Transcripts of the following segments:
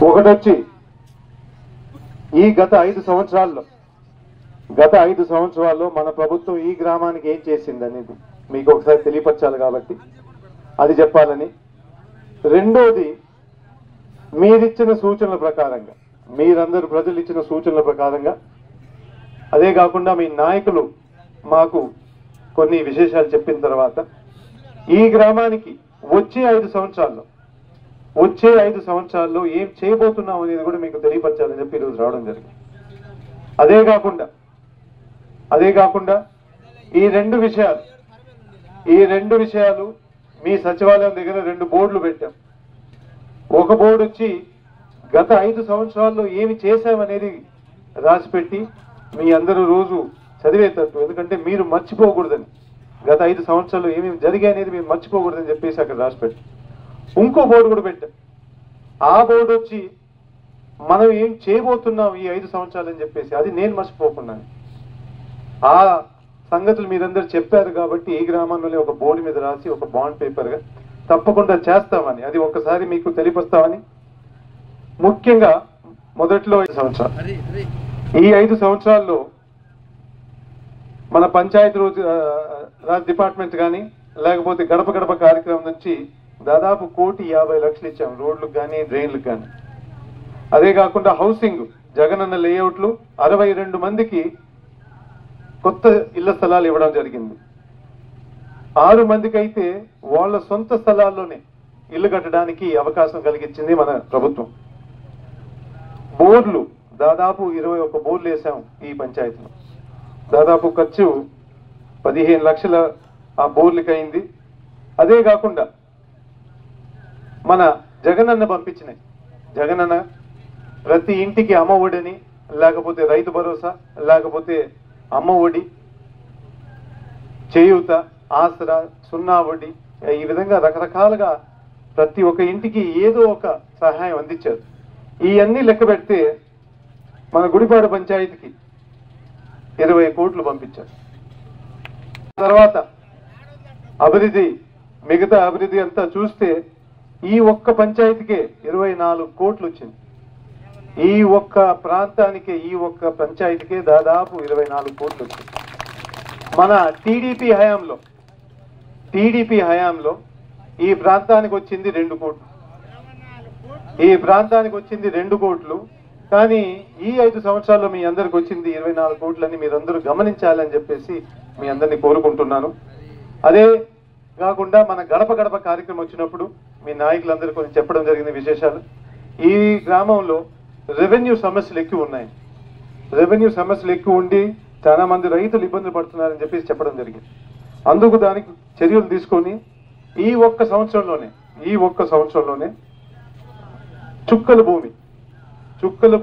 ఒకటొచ్చి ఈ గత 5 సంవత్సరాల్లో మన ప్రభుత్వం ఈ గ్రామానికి ఏం చేసింది అనేది మీకు ఒకసారి తెలియపరచాలి కాబట్టి అది చెప్పాలని. రెండోది, మీరిచ్చిన సూచనల ప్రకారంగా, మీరందరూ ప్రజలు ఇచ్చిన సూచనల ప్రకారంగా, అదే కాకుండా మీ నాయకులు మాకు కొన్ని విశేషాలు చెప్పిన తర్వాత ఈ గ్రామానికి వచ్చే 5 సంవత్సరాల్లో ఏం చేయబోతున్నాం అనేది కూడా మీకు తెలియపరచాలని చెప్పి ఈరోజు రావడం జరిగింది. అదే కాకుండా ఈ రెండు విషయాలు మీ సచివాలయం దగ్గర 2 బోర్డులు పెట్టాం. ఒక బోర్డు వచ్చి గత 5 సంవత్సరాల్లో ఏమి చేశామనేది రాసిపెట్టి మీ అందరూ రోజు చదివేటట్టు, ఎందుకంటే మీరు మర్చిపోకూడదని, గత 5 సంవత్సరాల్లో ఏమేమి జరిగాయి అనేది మీరు మర్చిపోకూడదని చెప్పేసి అక్కడ రాసిపెట్టి ఇంకో బోర్డు కూడా పెట్టాం. ఆ బోర్డు వచ్చి మనం ఏం చేయబోతున్నాం ఈ 5 సంవత్సరాలు అని చెప్పేసి, అది నేను మర్చిపోకున్నాను. ఆ సంగతులు మీరందరూ చెప్పారు కాబట్టి ఈ గ్రామంలోనే ఒక బోర్డు మీద రాసి ఒక బాండ్ పేపర్గా తప్పకుండా చేస్తామని, అది ఒక్కసారి మీకు తెలియపరుస్తామని. ముఖ్యంగా మొదట్లో 5 సంవత్సరాలు, ఈ 5 సంవత్సరాల్లో మన పంచాయతీ రాజ్ డిపార్ట్మెంట్ కానీ లేకపోతే గడప గడప కార్యక్రమం నుంచి దాదాపు 1,50,00,000 ఇచ్చాం రోడ్లకు కానీ డ్రైన్లకు కానీ. అదే కాకుండా హౌసింగ్ జగనన్న లేఅవుట్లు 62 మందికి కొత్త ఇళ్ల స్థలాలు ఇవ్వడం జరిగింది. 6 మందికి అయితే వాళ్ళ సొంత స్థలాల్లోనే ఇల్లు కట్టడానికి అవకాశం కలిగించింది మన ప్రభుత్వం. బోర్లు దాదాపు 21 బోర్లు వేసాం ఈ పంచాయతీలో. దాదాపు ఖర్చు 15 లక్షల ఆ బోర్లకి అయింది. అదే కాకుండా మన జగనన్న పంపించినాయి, జగనన్న ప్రతి ఇంటికి అమ్మ ఒడిని, లేకపోతే రైతు భరోసా, లేకపోతే అమ్మ ఒడి, చేయూత, ఆసరా, 0 వడ్డీ, ఈ విధంగా రకరకాలుగా ప్రతి ఒక్క ఇంటికి ఏదో ఒక సహాయం అందించారు. ఇవన్నీ లెక్క పెడితే మన గుడిపాడు పంచాయతీకి 20 కోట్లు పంపించారు. తర్వాత మిగతా అభివృద్ధి అంతా చూస్తే ఈ ఒక్క పంచాయతీకే 24 కోట్లు వచ్చింది. ఈ ఒక్క ప్రాంతానికి, ఈ ఒక్క పంచాయతీకే దాదాపు 24 కోట్లు వచ్చింది. మన టీడీపీ హయాంలో ఈ ప్రాంతానికి వచ్చింది 2 కోట్లు, కానీ ఈ 5 సంవత్సరాల్లో మీ అందరికి వచ్చింది 24 కోట్లని మీరందరూ గమనించాలని చెప్పేసి మీ అందరినీ కోరుకుంటున్నాను. అదే కాకుండా మన గడప గడప కార్యక్రమం వచ్చినప్పుడు మీ నాయకులందరూ కొంచెం చెప్పడం జరిగిన విశేషాలు. ఈ గ్రామంలో రెవెన్యూ సమస్యలు ఎక్కువ ఉన్నాయి, రెవెన్యూ సమస్యలు ఎక్కువ ఉండి చాలా మంది రైతులు ఇబ్బందులు పడుతున్నారని చెప్పేసి చెప్పడం జరిగింది. అందుకు దానికి చర్యలు తీసుకొని ఈ ఒక్క సంవత్సరంలోనే చుక్కల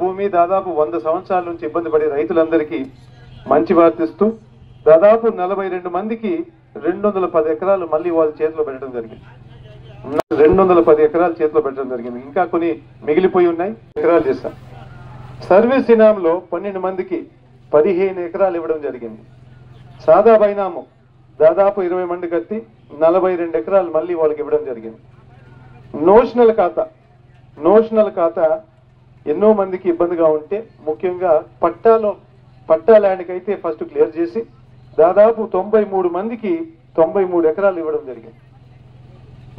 భూమి దాదాపు 100 సంవత్సరాల నుంచి ఇబ్బంది పడే రైతులందరికీ మంచి వార్తిస్తూ దాదాపు 42 మందికి 210 ఎకరాలు మళ్ళీ వాళ్ళ చేతిలో పెట్టడం జరిగింది. 210 ఎకరాలు చేతిలో పెట్టడం జరిగింది. ఇంకా కొన్ని మిగిలిపోయి ఉన్నాయి, ఎకరాలు చేస్తాం. సర్వీస్ ఇనాంలో 12 మందికి 15 ఎకరాలు ఇవ్వడం జరిగింది. సాదా బైనాము దాదాపు 20 మంది కట్టి 42 ఎకరాలు మళ్ళీ వాళ్ళకి ఇవ్వడం జరిగింది. నోషనల్ ఖాతా ఎన్నో మందికి ఇబ్బందిగా ఉంటే, ముఖ్యంగా పట్టా ల్యాండ్కి అయితే ఫస్ట్ క్లియర్ చేసి దాదాపు 93 మందికి 93 ఎకరాలు ఇవ్వడం జరిగింది.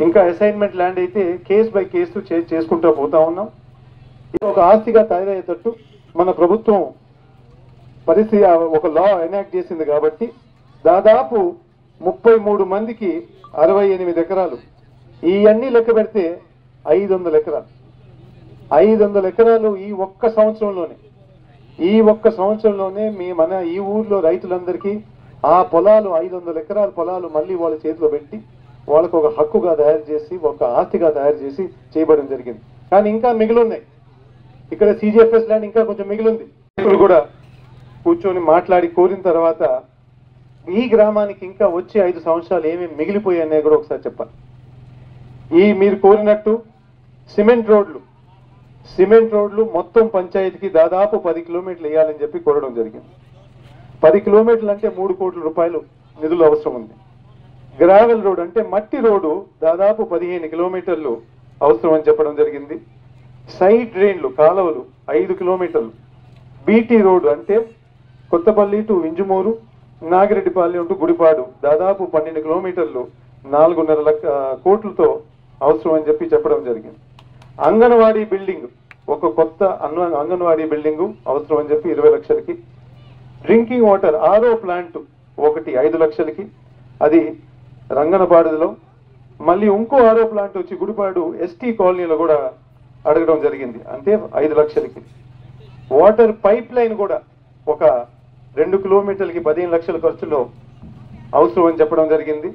ఇంకా అసైన్మెంట్ ల్యాండ్ అయితే కేసు బై కేసు చేసుకుంటూ పోతా ఉన్నాం. ఇది ఒక ఆస్తిగా తయారయ్యేటట్టు మన ప్రభుత్వం పరిస్థితి ఒక లా ఎనాక్ట్ చేసింది కాబట్టి దాదాపు 33 మందికి 68 ఎకరాలు, ఇవన్నీ లెక్క పెడితే 500 ఎకరాలు. 500 ఎకరాలు ఈ ఒక్క సంవత్సరంలోనే మన ఈ ఊర్లో రైతులందరికీ ఆ పొలాలు 500 ఎకరాల పొలాలు మళ్ళీ వాళ్ళ చేతిలో పెట్టి వాళ్ళకు ఒక హక్కుగా తయారు చేసి, ఒక ఆస్తిగా తయారు చేసి చేయబడడం జరిగింది. కానీ ఇంకా మిగిలిన్నాయి. ఇక్కడ సిజిఎఫ్ఎస్ ల్యాండ్ ఇంకా కొంచెం మిగిలింది. రైతులు కూడా కూర్చొని మాట్లాడి కోరిన తర్వాత ఈ గ్రామానికి ఇంకా వచ్చే 5 సంవత్సరాలు ఏమేమి మిగిలిపోయాయనే కూడా ఒకసారి చెప్పాలి. మీరు కోరినట్టు సిమెంట్ రోడ్లు మొత్తం పంచాయతీకి దాదాపు 10 కిలోమీటర్లు వేయాలని చెప్పి కోరడం జరిగింది. 10 కిలోమీటర్లు అంటే 3 కోట్ల రూపాయలు నిధులు అవసరం ఉంది. గ్రావెల్ రోడ్ అంటే మట్టి రోడ్డు దాదాపు 15 కిలోమీటర్లు అవసరం అని చెప్పడం జరిగింది. సైడ్ డ్రైన్లు కాలువలు 5 కిలోమీటర్లు. బీటీ రోడ్డు అంటే కొత్తపల్లి టు వింజమూరు, నాగిరెడ్డిపల్లి టు గుడిపాడు దాదాపు 12 కిలోమీటర్లు 4.5 కోట్లతో అవసరం అని చెప్పడం జరిగింది. అంగన్వాడీ బిల్డింగ్, ఒక కొత్త అంగన్వాడీ బిల్డింగ్ అవసరం అని 20 లక్షలకి. డ్రింకింగ్ వాటర్ ఆరో ప్లాంట్ ఒకటి 5 లక్షలకి, అది రంగనపాడులో. మళ్ళీ ఇంకో ఆరో ప్లాంట్ వచ్చి గుడిపాడు ఎస్టీ కాలనీలో కూడా అడగడం జరిగింది, అంటే 5 లక్షలకి. వాటర్ పైప్ లైన్ కూడా ఒక 2 కిలోమీటర్లకి 15 లక్షల ఖర్చులో అవసరం అని చెప్పడం జరిగింది.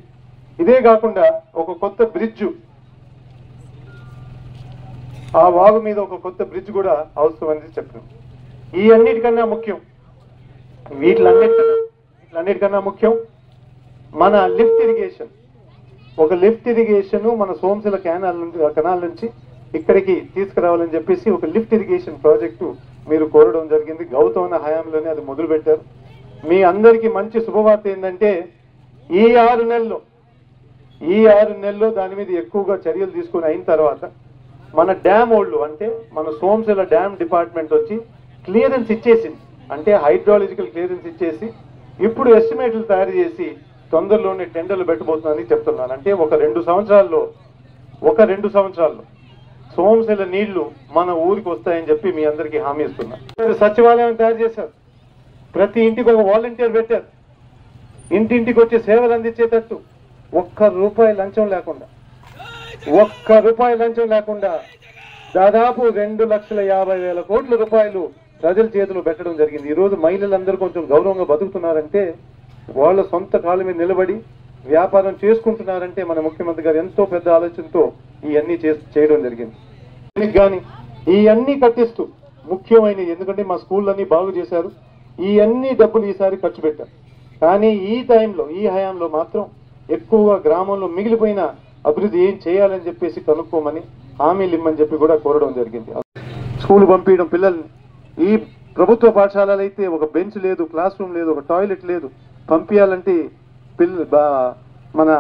ఇదే కాకుండా ఒక కొత్త బ్రిడ్జ్, ఆ వాగు మీద ఒక కొత్త బ్రిడ్జ్ కూడా అవసరం అని చెప్పాం. ఈ అన్నిటికన్నా ముఖ్యం, వీటిలన్నిటికన్నా ముఖ్యం మన లిఫ్ట్ ఇరిగేషన్. ఒక లిఫ్ట్ ఇరిగేషన్ మన సోమశిల కెనాల్ నుంచి ఇక్కడికి తీసుకురావాలని చెప్పేసి ఒక లిఫ్ట్ ఇరిగేషన్ ప్రాజెక్టు మీరు కోరడం జరిగింది. గౌతమ హయాంలోనే అది మొదలు పెట్టారు. మీ అందరికీ మంచి శుభవార్త ఏంటంటే ఈ 6 నెలల్లో దాని మీద ఎక్కువగా చర్యలు తీసుకుని అయిన తర్వాత మన డ్యామ్ ఓళ్ళు, అంటే మన సోమశిల డ్యామ్ డిపార్ట్మెంట్ వచ్చి క్లియరెన్స్ ఇచ్చేసింది, అంటే హైడ్రాలజికల్ క్లియరెన్స్ ఇచ్చేసి ఇప్పుడు ఎస్టిమేట్లు తయారు చేసి తొందరలోనే టెండర్లు పెట్టబోతుందని చెప్తున్నాను. అంటే ఒక 2 సంవత్సరాల్లో సోమశిల నీళ్లు మన ఊరికి వస్తాయని చెప్పి మీ అందరికీ హామీ ఇస్తున్నా. సచివాలయం తయారు చేశారు, ప్రతి ఇంటికి ఒక వాలంటీర్ పెట్టారు, ఇంటింటికి వచ్చి సేవలు అందించేటట్టు. ₹1 లంచం లేకుండా దాదాపు 2,50,000 కోట్ల రూపాయలు ప్రజల చేతులు పెట్టడం జరిగింది. ఈరోజు మహిళలందరూ కొంచెం గౌరవంగా బతుకుతున్నారంటే, వాళ్ళ సొంత కాళ్ళ మీద నిలబడి వ్యాపారం చేసుకుంటున్నారంటే మన ముఖ్యమంత్రి గారు ఎంతో పెద్ద ఆలోచనతో ఇవన్నీ చేయడం జరిగింది. కానీ ఇవన్నీ కట్టిస్తూ ముఖ్యమైనది, ఎందుకంటే మా స్కూళ్ళన్నీ బాగు చేశారు, ఈ అన్ని డబ్బులు ఈసారి ఖర్చు పెట్టారు. కానీ ఈ టైంలో, ఈ హయాంలో మాత్రం ఎక్కువగా గ్రామంలో మిగిలిపోయిన అభివృద్ధి ఏం చేయాలని చెప్పేసి కనుక్కోమని, హామీలు ఇమ్మని చెప్పి కూడా కోరడం జరిగింది. స్కూల్ పంపించడం పిల్లల్ని, ఈ ప్రభుత్వ పాఠశాలలు అయితే ఒక బెంచ్ లేదు, క్లాస్ రూమ్ లేదు, ఒక టాయిలెట్ లేదు. పంపించాలంటే మన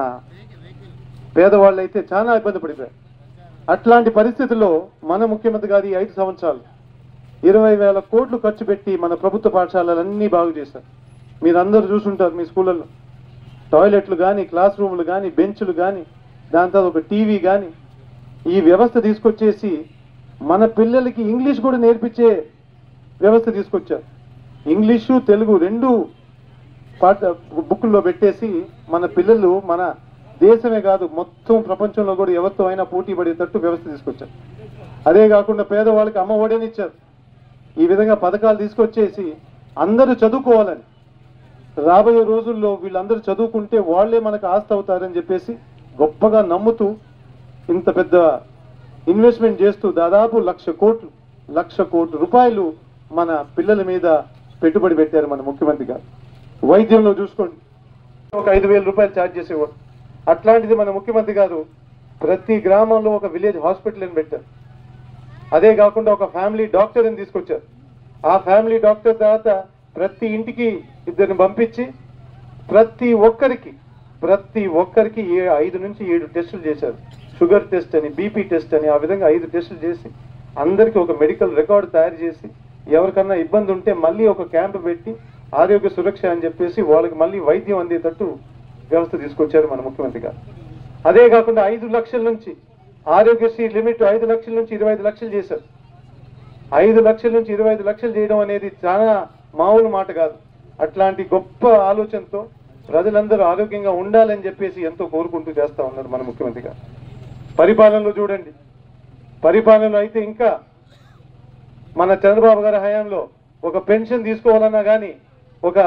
పేదవాళ్ళు అయితే చాలా ఇబ్బంది పడిపోయారు. అట్లాంటి పరిస్థితుల్లో మన ముఖ్యమంత్రి గారు 5 సంవత్సరాలు 20,000 కోట్లు ఖర్చు పెట్టి మన ప్రభుత్వ పాఠశాలలన్నీ బాగు చేశారు. మీరందరూ చూసుంటారు మీ స్కూళ్ళల్లో టాయిలెట్లు కానీ, క్లాస్ రూములు కానీ, బెంచ్లు కానీ, దాని తర్వాత ఒక టీవీ కానీ, ఈ వ్యవస్థ తీసుకొచ్చేసి మన పిల్లలకి ఇంగ్లీష్ కూడా నేర్పించే వ్యవస్థ తీసుకొచ్చారు. ఇంగ్లీషు తెలుగు 2 బుక్కుల్లో పెట్టేసి మన పిల్లలు మన దేశమే కాదు మొత్తం ప్రపంచంలో కూడా ఎవరితో అయినా పోటీ పడేటట్టు వ్యవస్థ తీసుకొచ్చారు. అదే కాకుండా పేదవాళ్ళకి అమ్మ ఒడిని ఇచ్చారు. ఈ విధంగా పథకాలు తీసుకొచ్చేసి అందరూ చదువుకోవాలని, రాబోయే రోజుల్లో వీళ్ళందరూ చదువుకుంటే వాళ్లే మనకు ఆస్తి అవుతారని చెప్పేసి గొప్పగా నమ్ముతూ ఇంత పెద్ద ఇన్వెస్ట్మెంట్ చేస్తూ దాదాపు 1,00,00,000 కోట్ల రూపాయలు మన పిల్లల మీద పెట్టుబడి పెట్టారు మన ముఖ్యమంత్రి గారు. వైద్యంలో చూసుకోండి, ఒక 5,000 రూపాయలు ఛార్జ్ చేసేవాడు. అట్లాంటిది మన ముఖ్యమంత్రి గారు ప్రతి గ్రామంలో ఒక విలేజ్ హాస్పిటల్ అని పెట్టారు. అదే కాకుండా ఒక ఫ్యామిలీ డాక్టర్ అని తీసుకొచ్చారు. ఆ ఫ్యామిలీ డాక్టర్ తర్వాత ప్రతి ఇంటికి 2 పంపించి ప్రతి ఒక్కరికి 5 నుంచి 7 టెస్టులు చేశారు. షుగర్ టెస్ట్ అని, బీపీ టెస్ట్ అని, ఆ విధంగా 5 టెస్టులు చేసి అందరికీ ఒక మెడికల్ రికార్డు తయారు చేసి, ఎవరికన్నా ఇబ్బంది ఉంటే మళ్ళీ ఒక క్యాంపు పెట్టి ఆరోగ్య సురక్ష అని చెప్పేసి వాళ్ళకి మళ్ళీ వైద్యం అందేటట్టు వ్యవస్థ తీసుకొచ్చారు మన ముఖ్యమంత్రి గారు. అదే కాకుండా 5 లక్షల నుంచి ఆరోగ్యశ్రీ లిమిట్ 5 లక్షల నుంచి 25 లక్షలు చేశారు. 5 లక్షల నుంచి 25 లక్షలు చేయడం అనేది చాలా మామూలు మాట కాదు. అట్లాంటి గొప్ప ఆలోచనతో ప్రజలందరూ ఆరోగ్యంగా ఉండాలని చెప్పేసి ఎంతో కోరుకుంటూ చేస్తా ఉన్నారు మన ముఖ్యమంత్రి గారు. పరిపాలనలో చూడండి, పరిపాలనలో అయితే ఇంకా మన చంద్రబాబు గారి హయాంలో ఒక పెన్షన్ తీసుకోవాలన్నా కానీ ఒక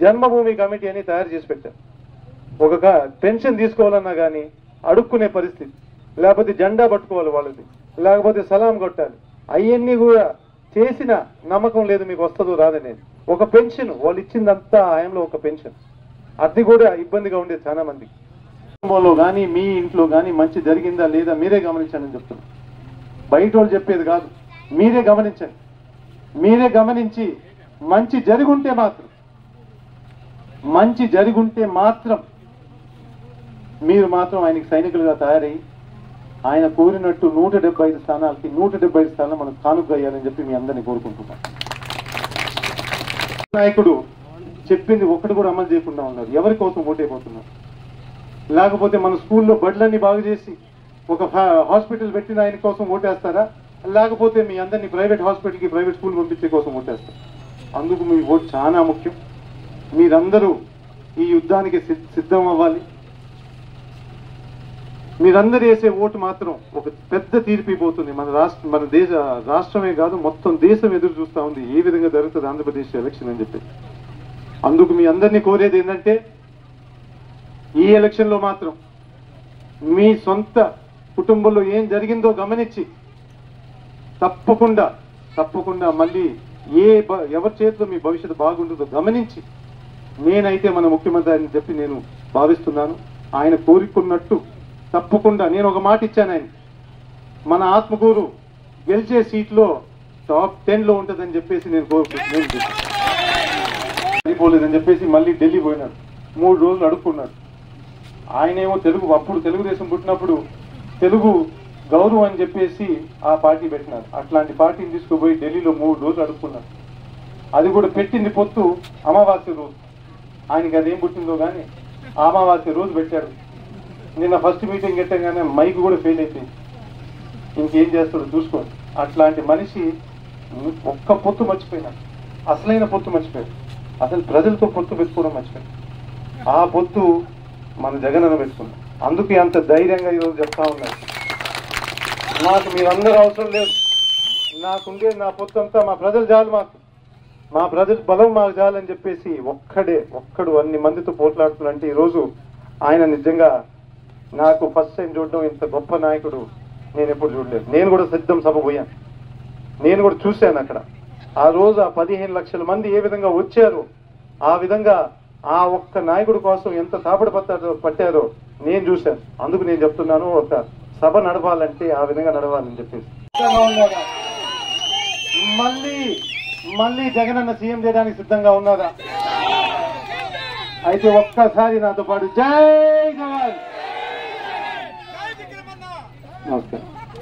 జన్మభూమి కమిటీ అని తయారు చేసి పెట్టారు. ఒక పెన్షన్ తీసుకోవాలన్నా కానీ అడుక్కునే పరిస్థితి, లేకపోతే జెండా పట్టుకోవాలి వాళ్ళది, లేకపోతే సలాం కొట్టాలి. అవన్నీ కూడా చేసిన నమ్మకం లేదు మీకు వస్తుందో రాదనేది. ఒక పెన్షన్ వాళ్ళు ఇచ్చిందంతా హయాంలో ఒక పెన్షన్, అది కూడా ఇబ్బందిగా ఉండేది చాలా మందికి. కుటుంబంలో కానీ మీ ఇంట్లో కానీ మంచి జరిగిందా లేదా మీరే గమనించండి అని చెప్తున్నాను. బయట వాళ్ళు చెప్పేది కాదు, మీరే గమనించండి. మీరే గమనించి మంచి జరిగుంటే మాత్రం మీరు మాత్రం ఆయనకి సైనికులుగా తయారై ఆయన కోరినట్టు 175 స్థానాలకి 175 స్థానాలు మనకు కానుక అయ్యాలని చెప్పి మీ అందరినీ కోరుకుంటున్నాం. నాయకుడు చెప్పింది ఒక్కటి కూడా అమలు చేయకుండా ఉన్నారు. ఎవరి కోసం ఓటైపోతున్నారు? లేకపోతే మన స్కూల్లో బడులన్నీ బాగు చేసి ఒక హాస్పిటల్ పెట్టిన ఆయన కోసం ఓటేస్తారా? లేకపోతే మీ అందరినీ ప్రైవేట్ హాస్పిటల్కి ప్రైవేట్ స్కూల్ పంపించే కోసం ఓటేస్తారు? అందుకు మీ ఓటు చాలా ముఖ్యం. మీరందరూ ఈ యుద్ధానికి సిద్ధం అవ్వాలి. మీరందరూ వేసే ఓటు మాత్రం ఒక పెద్ద తీర్పిపోతుంది. మన రాష్ట్రమే కాదు మొత్తం దేశం ఎదురు చూస్తూ ఉంది ఏ విధంగా జరుగుతుంది ఆంధ్రప్రదేశ్ ఎలక్షన్ అని చెప్పి. అందుకు మీ అందరినీ కోరేది ఏంటంటే ఈ ఎలక్షన్లో మాత్రం మీ సొంత కుటుంబంలో ఏం జరిగిందో గమనించి తప్పకుండా మళ్ళీ ఎవరి చేతిలో మీ భవిష్యత్తు బాగుంటుందో గమనించి నేనైతే మన ముఖ్యమంత్రి అని చెప్పి నేను భావిస్తున్నాను. ఆయన కోరుకున్నట్టు తప్పకుండా నేను ఒక మాట ఇచ్చాను. ఆయన మన ఆత్మకూరు గెలిచే సీట్లో టాప్ 10లో ఉంటుందని చెప్పేసి నేను పోలేదని చెప్పేసి మళ్ళీ ఢిల్లీ పోయినాడు. 3 రోజులు అడుక్కున్నాడు. ఆయనేమో అప్పుడు తెలుగుదేశం పుట్టినప్పుడు తెలుగు గౌరవం అని చెప్పేసి ఆ పార్టీ పెట్టినారు. అట్లాంటి పార్టీని తీసుకుపోయి ఢిల్లీలో 3 రోజులు అడుక్కున్నారు. అది కూడా పెట్టింది పొత్తు అమావాస్య రోజు. ఆయనకి అదేం పుట్టిందో కానీ అమావాస్య రోజు పెట్టాడు. నిన్న ఫస్ట్ మీటింగ్ పెట్టగానే మైక్ కూడా ఫెయిల్ అయిపోయింది. ఇంకేం చేస్తాడో చూసుకోండి. అట్లాంటి మనిషి ఒక్క పొత్తు మర్చిపోయినాడు. అసలైన పొత్తు మర్చిపోయాడు. అసలు ప్రజలతో పొత్తు పెట్టుకోవడం మర్చిపోయాడు. ఆ పొత్తు మన జగనన్న పెట్టుకున్నాం. అందుకే అంత ధైర్యంగా ఈరోజు చెప్తా ఉన్నారు. నాకు మీరందరూ అవసరం లేదు. నాకుండే నా పొత్తు అంతా మా ప్రజలు చాలు, మా ప్రజల బలం మాకు చాలని చెప్పేసి ఒక్కడు అన్ని మందితో పోట్లాడుతున్నారంటే ఈరోజు ఆయన నిజంగా నాకు ఫస్ట్ టైం చూడడం. ఇంత గొప్ప నాయకుడు నేను ఎప్పుడు చూడలేదు. నేను కూడా సిద్ధం సభ పోయాను. నేను కూడా చూశాను అక్కడ. ఆ రోజు ఆ 15 లక్షల మంది ఏ విధంగా వచ్చారో ఆ విధంగా ఆ ఒక్క నాయకుడి కోసం ఎంత తాపడి పట్టారో నేను చూశాను. అందుకు నేను చెప్తున్నాను, ఒక సభ నడవాలంటే ఆ విధంగా నడవాలని చెప్పేసి. మళ్ళీ జగనన్న సీఎం చేయడానికి సిద్ధంగా ఉన్నారా? అయితే ఒక్కసారి నాతో పాటు జై జవాన్. నమస్కారం.